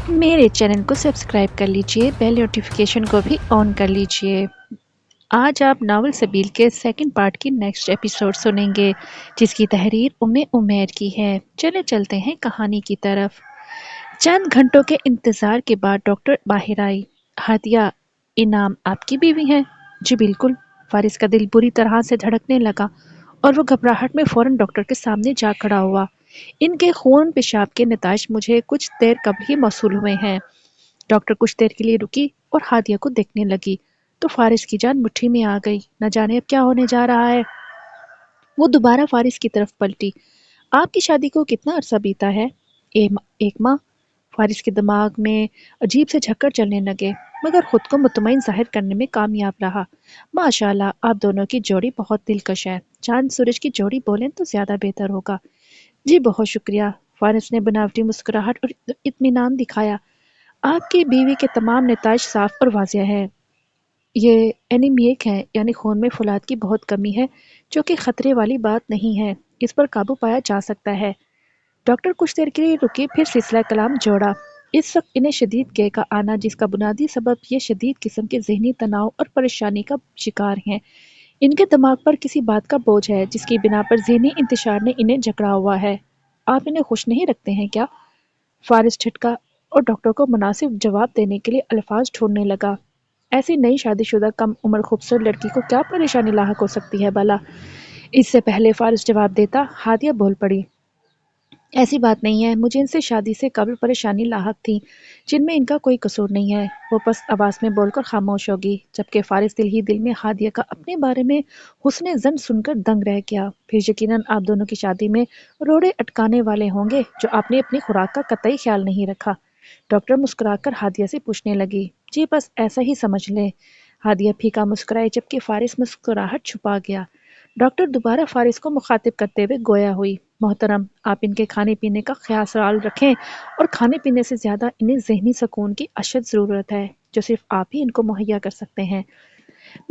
मेरे चैनल को सब्सक्राइब कर लीजिए, बेल नोटिफिकेशन को भी ऑन कर लीजिए। आज आप नावल सबील के सेकंड पार्ट की नेक्स्ट एपिसोड सुनेंगे, जिसकी तहरीर उम्मे उमैर की है। चले चलते हैं कहानी की तरफ। चंद घंटों के इंतजार के बाद डॉक्टर बाहर आई। हादिया इनाम आपकी बीवी है? जी बिल्कुल। फारिस का दिल बुरी तरह से धड़कने लगा और वो घबराहट में फौरन डॉक्टर के सामने जा खड़ा हुआ। इनके खून पेशाब के नताज मुझे कुछ देर कबल ही मौसूल हुए हैं। डॉक्टर कुछ देर के लिए रुकी और हादिया को देखने लगी तो फारिस की जान मुट्ठी में आ गई। न जाने अब क्या होने जा रहा है। वो दोबारा फारिस की तरफ पलटी। आपकी शादी को कितना अरसा बीता है? एक माह। फारिस के दिमाग में अजीब से झक्कर चलने लगे, मगर खुद को मुतमईन जाहिर करने में कामयाब रहा। माशाल्लाह, आप दोनों की जोड़ी बहुत दिलकश है। चांद सूरज की जोड़ी बोलें तो ज्यादा बेहतर होगा। जी बहुत शुक्रिया। फारिस ने बनावटी मुस्कुराहट और इत्मीनान दिखाया। आपकी बीवी के तमाम नताज साफ और वाज़ेह हैं। ये एनीमिक है, यानी खून में फौलाद की बहुत कमी है, जो कि खतरे वाली बात नहीं है। इस पर काबू पाया जा सकता है। डॉक्टर कुछ देर के लिए रुके, फिर सिलसिला कलाम जोड़ा। इस वक्त इन्हें शदीद गे का आना, जिसका बुनियादी सबब ये शदीद किस्म के जहनी तनाव और परेशानी का शिकार हैं। इनके दिमाग पर किसी बात का बोझ है, जिसकी बिना पर जहनी इंतशार ने इन्हें जकड़ा हुआ है। आप इन्हें खुश नहीं रखते हैं क्या? फारिस झटका और डॉक्टर को मुनासिब जवाब देने के लिए अल्फाज ढूंढने लगा। ऐसी नई शादीशुदा कम उम्र खूबसूरत लड़की को क्या परेशानी लाहक हो सकती है भला? इससे पहले फारिस जवाब देता, हादिया बोल पड़ी। ऐसी बात नहीं है, मुझे इनसे शादी से कबल परेशानी लाहक थी, जिनमें इनका कोई कसूर नहीं है। वो बस आवाज में बोलकर खामोश होगी, जबकि फारिस दिल ही दिल में हादिया का अपने बारे में हुस्न ज़न सुनकर दंग रह गया। फिर यकीनन आप दोनों की शादी में रोड़े अटकाने वाले होंगे, जो आपने अपनी खुराक का कतई ख्याल नहीं रखा। डॉक्टर मुस्कुराकर हादिया से पूछने लगी। जी बस ऐसा ही समझ लें। हादिया फीका मुस्कुराई, जबकि फारिस मुस्कुराहट छुपा गया। डॉक्टर दोबारा फारिस को मुखातिब करते हुए गोया हुई। मोहतरम, आप इनके खाने पीने का ख्याल रखें, और खाने पीने से ज़्यादा इन्हें जहनी सुकून की अशद ज़रूरत है, जो सिर्फ आप ही इनको मुहैया कर सकते हैं।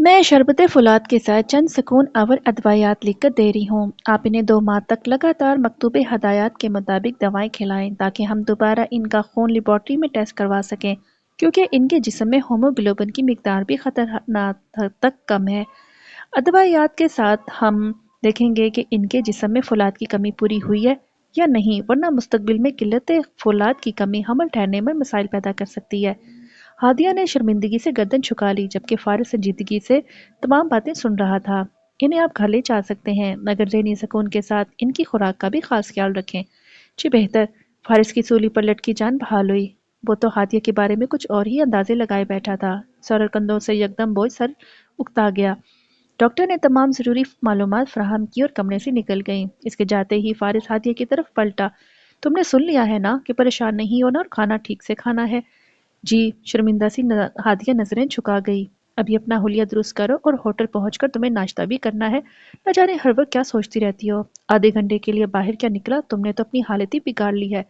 मैं शरबत फुलाद के साथ चंद सुकून आवर अदवायात लिख कर दे रही हूँ। आप इन्हें 2 माह तक लगातार मकतूब हदायत के मुताबिक दवाएं खिलाएं, ताकि हम दोबारा इनका खून लेबॉर्ट्री में टेस्ट करवा सकें, क्योंकि इनके जिस्म में होमोग्लोबिन की मिकदार भी खतरनाक हद तक कम है। अदवायात के साथ हम देखेंगे कि इनके जिस्म में फौलाद की कमी पूरी हुई है या नहीं, वरना मुस्तकबिल में किल्लत फौलाद की कमी हमल ठहरने में मसाइल पैदा कर सकती है। हादिया ने शर्मिंदगी से गर्दन झुका ली, जबकि फारिस संजीदगी से तमाम बातें सुन रहा था। इन्हें आप घर ले जा सकते हैं, मगर ज़हनी सुकून के साथ इनकी खुराक का भी खास ख्याल रखें। जी बेहतर। फारिस की सूली पर लटकी जान बहाल हुई। वो तो हादिया के बारे में कुछ और ही अंदाजे लगाए बैठा था। सर और कंधों से यकदम बोझ सर उकता गया। डॉक्टर ने तमाम ज़रूरी मालूमात फराहम की और कमरे से निकल गई। इसके जाते ही फारिस हादिया की तरफ पलटा। तुमने सुन लिया है ना कि परेशान नहीं होना और खाना ठीक से खाना है? जी। शर्मिंदा सी हादिया नजरें झुका गई। अभी अपना हुलिया दुरुस्त करो, और होटल पहुंचकर तुम्हें नाश्ता भी करना है। न जाने हर वक्त क्या सोचती रहती हो। आधे घंटे के लिए बाहर क्या निकला, तुमने तो अपनी हालत ही बिगाड़ ली है।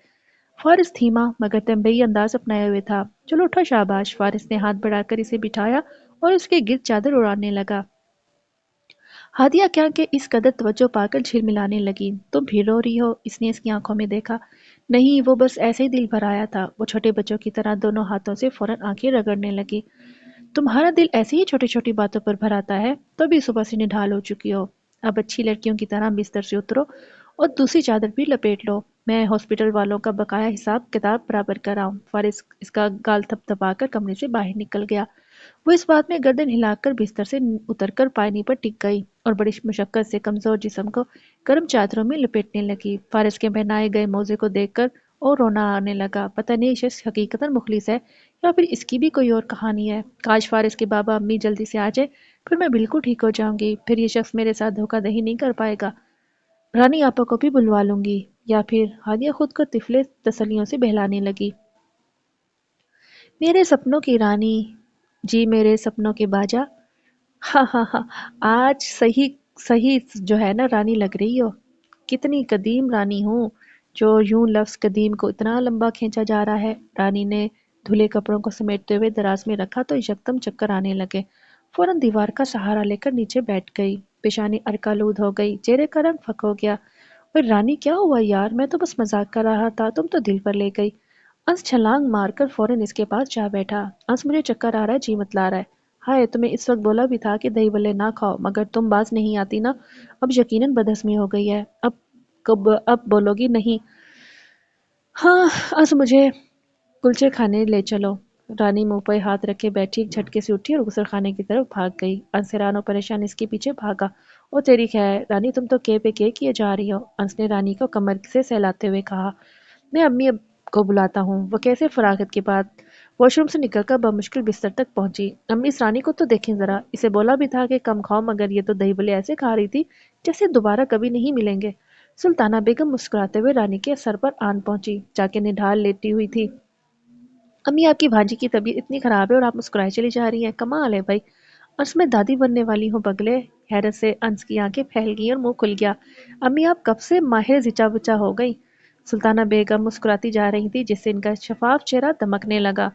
फारिस धीमा मगर तंबई अंदाज अपनाए हुए था। चलो उठो शाबाश। फारिस ने हाथ बढ़ाकर इसे बिठाया और उसके गिर्द चादर उड़ाने लगा। हादिया क्या के इस कदर तवज्जो पाकर झिलमिलाने लगी। तुम भी रो रही हो? इसने इसकी आंखों में देखा। नहीं, वो बस ऐसे ही दिल भर आया था। वो छोटे बच्चों की तरह दोनों हाथों से फौरन आंखें रगड़ने लगी। तुम्हारा दिल ऐसे ही छोटी छोटी बातों पर भर आता है? तो भी सुबह से निढाल हो चुकी हो। अब अच्छी लड़कियों की तरह बिस्तर से उतरो और दूसरी चादर भी लपेट लो। मैं हॉस्पिटल वालों का बकाया हिसाब किताब बराबर कराऊं। फारिस इसका गाल थपथपाकर कमरे से बाहर निकल गया। वो इस बात में गर्दन हिलाकर बिस्तर से उतरकर पायनी पर टिक गई और बड़ी मुशक्कत से कमजोर जिस्म को गर्म चादरों में लपेटने लगी। फारिस के पहनाए गए मोजे को देखकर और रोना आने लगा। पता नहीं शख्स हकीकतन मुखलिस है या फिर इसकी भी कोई और कहानी है। काश फारिस के बाबा अम्मी जल्दी से आ जाए, फिर मैं बिल्कुल ठीक हो जाऊंगी। फिर ये शख्स मेरे साथ धोखाधड़ी नहीं कर पाएगा। रानी आपा को भी बुलवा लूंगी। या फिर हादिया खुद को तिफले तसलियों से बहलाने लगी। मेरे सपनों की रानी, जी मेरे सपनों के बाजा। हाँ हाँ हाँ। आज सही सही जो है ना, रानी लग रही हो। कितनी कदीम रानी हूँ, जो यूं लफ्ज कदीम को इतना लंबा खींचा जा रहा है। रानी ने धुले कपड़ों को समेटते हुए दराज में रखा तो यकदम चक्कर आने लगे। फौरन दीवार का सहारा लेकर नीचे बैठ गई। पेशानी अरकालूद हो गई, चेहरे का रंग फक हो गया। और रानी क्या हुआ यार, मैं तो बस मजाक कर रहा था, तुम तो दिल पर ले गई। अंश छलांग मारकर फौरन इसके पास जा बैठा। अंश मुझे चक्कर आ रहा है, जी मतला रहा है। हाय, तुम्हें इस वक्त बोला भी था कि दही भल्ले ना खाओ, मगर तुम बाज नहीं आती ना। अब यकीनन बदहजमी हो गई है। अब बोलोगी नहीं? हाँ, अंश मुझे कुलचे खाने ले चलो। रानी मुंह पर हाथ रखे बैठी एक झटके से उठी और गुसल खाने की तरफ भाग गई। अंश हैरान और परेशान इसके पीछे भागा। ओ तेरी खैर रानी, तुम तो के पे के किए जा रही हो। अंश ने रानी को कमर से सहलाते हुए कहा। मैं अम्मी अब को बुलाता हूँ। वो कैसे फरागत के बाद वॉशरूम से निकलकर बमुश्किल बिस्तर तक पहुंची। अम्मी, इस रानी को तो देखें जरा, इसे बोला भी था कि कम खाओ, मगर ये तो दही भले ऐसे खा रही थी जैसे दोबारा कभी नहीं मिलेंगे। सुल्ताना बेगम मुस्कुराते हुए रानी के सर पर आन पहुंची, जाके निढाल लेटी हुई थी। अम्मी, आपकी भांजी की तबीयत इतनी खराब है और आप मुस्कुराए चली जा रही हैं, कमाल है भाई। अर्श, मैं दादी बनने वाली हूँ पगले। हैरत से अंश की आंखें फैल गई और मुंह खुल गया। अम्मी, आप कब से माहिर जिचा बुचा हो गई? सुल्ताना बेगम मुस्कुराती जा रही थी, जिससे इनका शफाफ चेहरा दमकने लगा।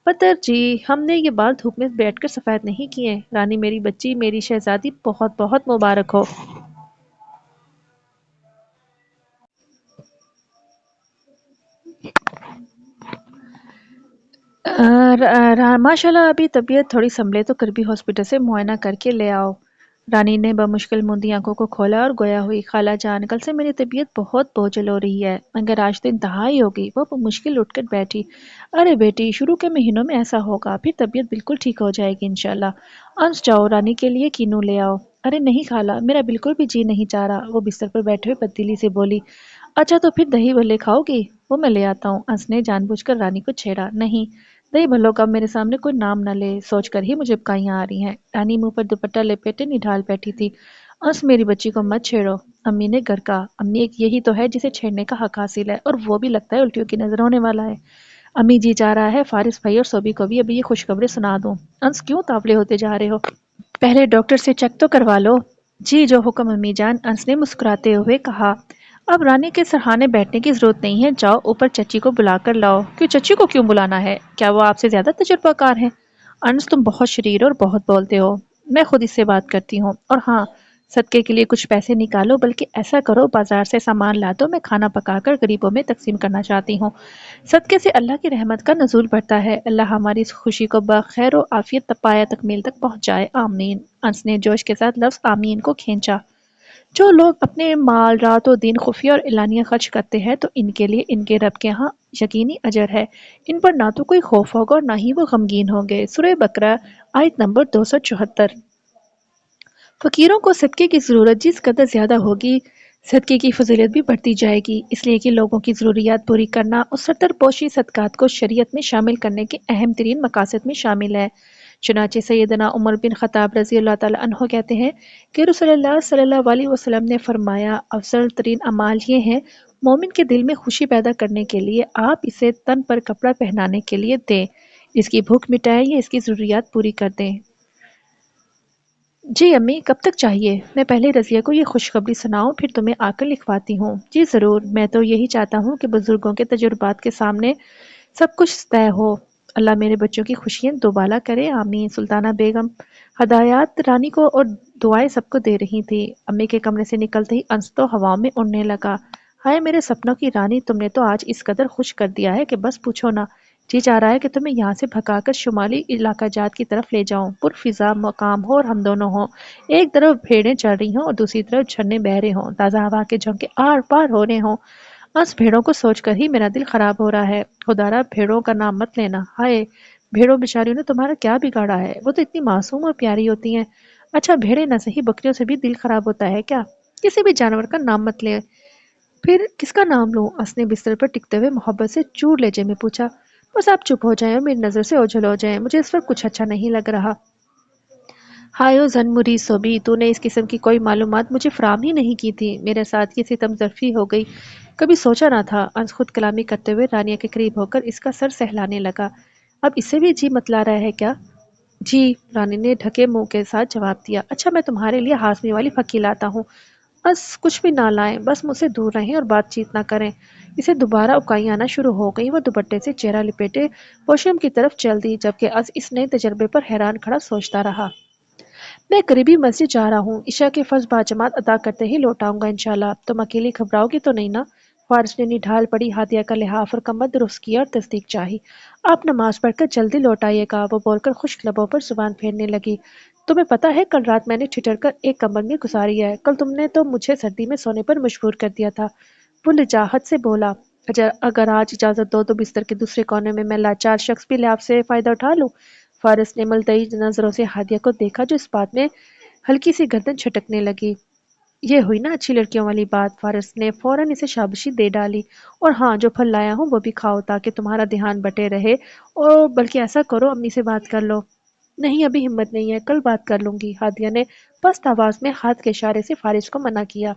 पतर जी, हमने ये बाल धूप में बैठकर सफेद नहीं किए। रानी मेरी बच्ची, मेरी शहजादी बहुत बहुत मुबारक हो। माशाल्लाह, अभी तबीयत थोड़ी संभले तो करबी हॉस्पिटल से मुआयना करके ले आओ। रानी ने बमुश्किल मूंदी आंखों को खोला और गोया हुई। खाला जान, कल से मेरी तबीयत बहुत बोझल हो रही है, मगर आज तो इंतहा ही हो गई। वो मुश्किल उठकर बैठी। अरे बेटी, शुरू के महीनों में ऐसा होगा, फिर तबीयत बिल्कुल ठीक हो जाएगी इंशाल्लाह। अंश, जाओ रानी के लिए कीनू ले आओ। अरे नहीं खाला, मेरा बिल्कुल भी जी नहीं चाह रहा, वो बिस्तर पर बैठे हुए पतीली से बोली। अच्छा तो फिर दही भल्ले खाओगी? वो मैं ले आता हूँ। अंश ने जानबूझकर रानी को छेड़ा। नहीं, दही भल्लों का मेरे सामने कोई नाम न ले, सोचकर ही मुझे काइयाँ आ रही हैं। रानी मुंह पर दुपट्टा लपेटे निढाल बैठी थी। अंश, मेरी बच्ची को मत छेड़ो। अम्मी ने घर का। अम्मी, एक यही तो है जिसे छेड़ने का हक हासिल है, और वो भी लगता है उल्टियों की नजर होने वाला है। अम्मी, जी चाह रहा है फारिस भाई और सोबी को भी अभी ये खुशखबरी सुना दूं। अंश, क्यों तावले होते जा रहे हो? पहले डॉक्टर से चेक तो करवा लो। जी, जो हुक्म अम्मी जान, अंस ने मुस्कुराते हुए कहा। अब रानी के सरहाने बैठने की जरूरत नहीं है, जाओ ऊपर चची को बुला कर लाओ। क्यों, चची को क्यों बुलाना है? क्या वो आपसे ज्यादा तजुर्बाकार है? अंस, तुम बहुत शरीर और बहुत बोलते हो। मैं खुद इससे बात करती हूँ। और हाँ, सदके के लिए कुछ पैसे निकालो, बल्कि ऐसा करो बाजार से सामान ला दो, मैं खाना पकाकर गरीबों में तकसीम करना चाहती हूँ। सदके से अल्लाह की रहमत का नजूल बढ़ता है। अल्लाह हमारी इस खुशी को बखैर और आफियत पाया तकमील तक पहुंचाए, आमीन। अंस ने जोश के साथ लफ्ज आमीन को खींचा। जो लोग अपने माल रात और दिन खुफिया और एलानिया खर्च करते हैं, तो इनके लिए इनके रब के यहाँ यकीनी अजर है। इन पर ना तो कोई खौफ होगा और ना ही वो गमगीन होंगे। सूरह बकरा, आयत नंबर 274। फकीरों को सदक़े की ज़रूरत जिस कदर ज़्यादा होगी, सदक़े की फ़जीलत भी बढ़ती जाएगी, इसलिए कि लोगों की ज़रूरियात पूरी करना और सत्तरपोशी सदक़ात को शरीयत में शामिल करने के अहम तरीन मकासद में शामिल है। चुनांचे सैयदना उमर बिन ख़त्ताब रज़ी अल्लाह ताला अन्हो कहते हैं कि रसूलुल्लाह सल्लल्लाहु अलैहि वसल्लम ने फरमाया, अफजल तरीन अमाल ये हैं, मोमिन के दिल में खुशी पैदा करने के लिए आप इसे तन पर कपड़ा पहनाने के लिए दें, इसकी भूख मिटाएं या इसकी ज़रूरियात पूरी कर दें। जी अम्मी, कब तक चाहिए? मैं पहले रज़िया को ये खुशखबरी सुनाऊँ, फिर तुम्हें आकर लिखवाती हूँ। जी ज़रूर, मैं तो यही चाहता हूँ कि बुजुर्गों के तजुर्बात के सामने सब कुछ तय हो। अल्लाह मेरे बच्चों की खुशियाँ दोबाला करे, आमीन। सुल्ताना बेगम हदायत रानी को और दुआएं सबको दे रही थी। अम्मी के कमरे से निकलते ही अंश तो हवाओं में उड़ने लगा। हाय मेरे सपनों की रानी, तुमने तो आज इस कदर खुश कर दिया है कि बस पूछो ना। जी चाह रहा है कि तुम्हें यहाँ से भगाकर शुमाली इलाका जात की तरफ ले जाऊं, पुरफिजा मकाम हो और हम दोनों हों। एक तरफ भेड़ें चल रही हों और दूसरी तरफ झरने बह रहे हों, ताज़ा हवा के झोंके आर पार हो रहे हों। बस भेड़ों को सोचकर ही मेरा दिल खराब हो रहा है। खुदारा, भेड़ों का नाम मत लेना। हाय, भेड़ों बेचारियों ने तुम्हारा क्या बिगाड़ा है? वो तो इतनी मासूम और प्यारी होती हैं। अच्छा, भेड़ें न सही, बकरियों से भी दिल खराब होता है क्या? किसी भी जानवर का नाम मत ले। फिर किसका नाम लूं? उसने बिस्तर पर टिकते हुए मोहब्बत से चूर लहजे में पूछा। बस आप चुप हो जाएं और मेरी नजर से ओझल हो जाएं, मुझे इस वक्त कुछ अच्छा नहीं लग रहा। हायो ज़नमुरी सोबी, तूने इस किस्म की कोई मालूमात मुझे फराहम ही नहीं की थी। मेरे साथ ये सितम ज़रफ़ी हो गई, कभी सोचा ना था। अंस खुद कलामी करते हुए रानिया के करीब होकर इसका सर सहलाने लगा। अब इससे भी जी मतला रहा है क्या? जी, रानी ने ढके मुंह के साथ जवाब दिया। अच्छा, मैं तुम्हारे लिए हाशमी वाली फकी लाता हूँ। बस कुछ भी ना लाएं, बस मुझसे दूर रहें और बातचीत ना करें। इसे दोबारा उकाई आना शुरू हो गई। वो दुपट्टे से चेहरा लिपेटे वॉशरूम की तरफ चल दी, जबकि अस इस नए तजर्बे पर हैरान खड़ा सोचता रहा। मैं करीबी मस्जिद जा रहा हूँ, ईशा के फर्ज बाजमात अदा करते ही लौट आऊंगा इंशाल्लाह। तुम अकेली घबराओगी तो नहीं ना? فارس نے نڈھال پڑی ہادیہ کا لحاف اور کمر درست کیا اور تصدیق چاہی۔ آپ نماز پڑھ کر جلدی لوٹ آئیے گا، وہ بول کر خشک لبوں پر زبان پھیرنے لگی۔ تمہیں پتہ ہے کل رات میں نے ٹھٹر کر ایک کمبنگی گزاری ہے، کل تم نے تو مجھے سردی میں سونے پر مجبور کر دیا تھا۔ وہ لجاجت سے بولا، اگر آج اجازت دو تو بستر کے دوسرے کونے میں لاچار شخص بھی آپ سے فائدہ اٹھا لوں۔ فارس نے ملتوی نظروں سے ہادیہ کو دیکھا جو اس بات میں ہلکی سی گردن چھٹکنے لگی۔ یہ ہوئی نا اچھی لڑکیوں والی بات۔ فارس نے فوراً اسے شاباشی دے ڈالی۔ اور ہاں، جو پھل لایا ہوں وہ بھی کھاؤ تاکہ تمہارا دھیان بٹے رہے، اور بلکہ ایسا کرو امی سے بات کر لو۔ نہیں، ابھی ہمت نہیں ہے، کل بات کر لوں گی، ہادیہ نے پست آواز میں ہاتھ کے اشارے سے فارس کو منع کیا۔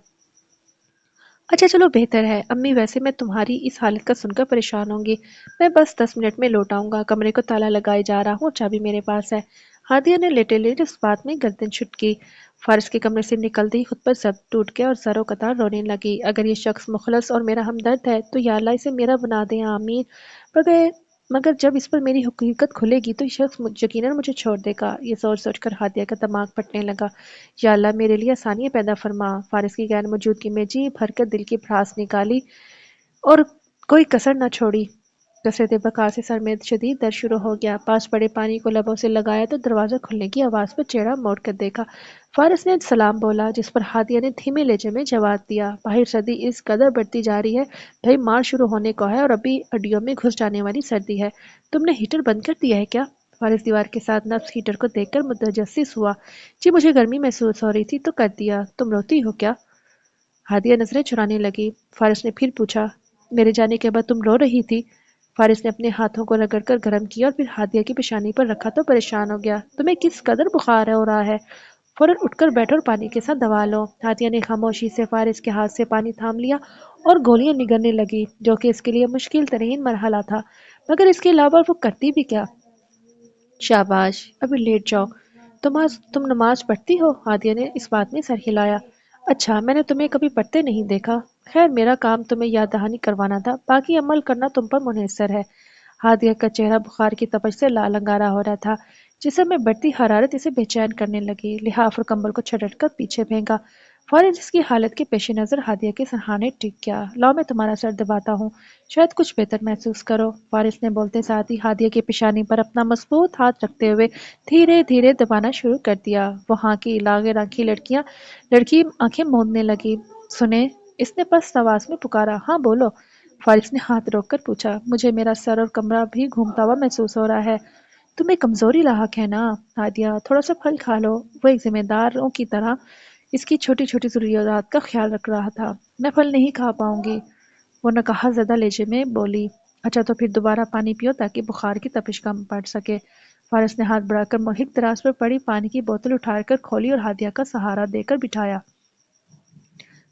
اچھا چلو بہتر ہے امی، ویسے میں تمہاری اس حالت کا سن کر پریشان ہوں گی۔ میں بس 10 منٹ میں لوٹ آؤں گا، کمرے کو تالا لگائے جا رہا ہوں، چابی میرے پاس ہے۔ ہادیہ نے لیٹے لیٹے اس بات میں گردن چھٹکی۔ فارس کے کمرے سے نکلتے ہی خود پر ضبط ٹوٹ گیا اور زر و قطار رونے لگی۔ اگر یہ شخص مخلص اور میرا ہمدرد ہے تو یا اللہ اسے میرا بنا دے، آمین۔ مگر جب اس پر میری حقیقت کھلے گی تو یہ شخص یقیناً مجھے چھوڑ دے گا۔ یہ سوچ کر ہادیہ کا دماغ پھٹنے لگا۔ یا اللہ میرے لیے آسانیاں پیدا فرما۔ فارس کی غیر موجودگی میں جی بھر کر دل کی بھڑاس نکالی اور کوئی کسر نہ چھوڑی۔ کثرت بقا سے سر میں شدید درد شروع ہو گیا۔ پاس پڑے پانی کو لبوں سے لگایا تو دروازہ کھلنے کی آواز پر چہرہ موڑ کر دیکھا۔ فارس نے سلام بولا، جس پر ہادیہ نے دھیمے لہجے میں جواب دیا، باہر سردی اس قدر بڑھتی جا رہی ہے، بھئی مار شروع ہونے کو ہے اور ابھی ہڈیوں میں گھس جانے والی سردی ہے۔ تم نے ہیٹر بند کر دیا ہے کیا؟ فارس دیوار کے ساتھ نصب ہیٹر کو دیکھ کر متجسس ہوا۔ جی مجھے گرمی محسوس ہو رہی تھی تو کر دیا۔ تم روتی ہو کیا؟ ہادیہ نظریں چرانے لگی۔ فارس نے پھر پوچھا، میرے جانے کے بعد تم رو رہی تھی؟ فارس نے اپنے ہاتھوں کو رگڑ کر گرم کیا اور پھر ہادیہ کی پیشانی پر رکھا تو پریشان ہو گیا۔ تمہیں کس قدر بخار ہو رہا ہے؟ فوراً اٹھ کر بیٹھو اور پانی کے ساتھ دوا لو۔ ہادیہ نے خاموشی سے فارس کے ہاتھ سے پانی تھام لیا اور گولیاں نگلنے لگی، جو کہ اس کے لیے مشکل ترین مرحلہ تھا، مگر اس کے علاوہ وہ کرتی بھی کیا؟ شاباش، ابھی لیٹ جاؤ۔ تم نماز پڑھتی ہو؟ ہادیہ نے اس بات میں سر ہلایا۔ اچھا، میں نے تمہیں کبھی پڑھتے نہیں دیکھا۔ خیر، میرا کام تمہیں یاد دہانی کروانا تھا، باقی عمل کرنا تم پر منحصر ہے۔ ہادیہ کا چہرہ بخار کی تپش سے لال انگارا ہو رہا تھا، جسم میں بڑھتی حرارت اسے بے چین کرنے لگی۔ لحاف اور کمبل کو چھٹک کر پیچھے پھینکا۔ فوراً اس کی حالت کے پیش نظر ہادیہ کے سرہانے ٹک گیا۔ لاؤ میں تمہارا سر دباتا ہوں، شاید کچھ بہتر محسوس کرو۔ فارس نے بولتے ساتھ ہی ہادیہ کی پیشانی پر اپنا مضبوط ہاتھ رکھتے ہوئے دھیرے دھیرے دبانا شروع کر دیا۔ وہاں کی لاغر آنکھی لڑکی آنکھیں موندنے لگی۔ سنیں، اس نے پست آواز میں پکارا۔ ہاں بولو، فارس نے ہاتھ روک کر پوچھا۔ مجھے میرا سر اور کمرہ بھی گھومتا ہوا محسوس ہو رہا ہے۔ تمہیں کمزوری لاحق ہے نا ہادیہ، تھوڑا سا پھل کھا لو۔ وہ ایک ذمہ داروں کی طرح اس کی چھوٹی چھوٹی ضروریات کا خیال رکھ رہا تھا۔ میں پھل نہیں کھا پاؤں گی، وہ نکہت زدہ لہجے میں بولی۔ اچھا تو پھر دوبارہ پانی پیو تاکہ بخار کی تپش کم پڑ سکے۔ فارس نے ہاتھ بڑھا کر محک دراز پر پڑی پانی کی بوتل اٹھا کر کھولی اور ہادیہ کا سہارا دے کر بٹھایا۔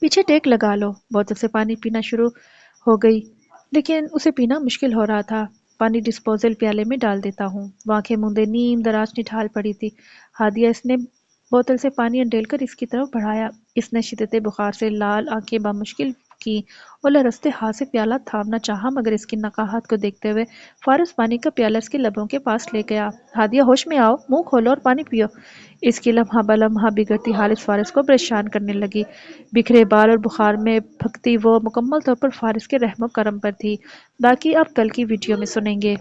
پیچھے ٹیک لگا لو۔ بوتل سے پانی پینا شروع ہو گئی، لیکن اسے پینا مشکل ہو رہا تھا۔ پانی ڈسپوزل پیالے میں ڈال دیتا ہوں۔ وہ آنکھیں موندے نیم دراز نڈھال پڑی تھی۔ ہادیہ اس نے بوتل سے پانی انڈیل کر اس کی طرف بڑھایا۔ اس نے شدت بخار سے لال آنکھیں بمشکل کی اور لرزتے ہاتھ سے پیالہ تھامنا چاہا، مگر اس کی نقاہت کو دیکھتے ہوئے فارس پانی کا پیالہ اس کے لبوں کے پاس لے گیا۔ ہادیہ ہوش میں آؤ، منہ کھولو اور پانی پیو۔ اس کی لمحہ بلمحہ بگڑتی حالت فارس کو پریشان کرنے لگی۔ بکھرے بال اور بخار میں پھکتی وہ مکمل طور پر فارس کے رحم و کرم پر تھی۔ باقی آپ کل کی ویڈیو میں سنیں گے۔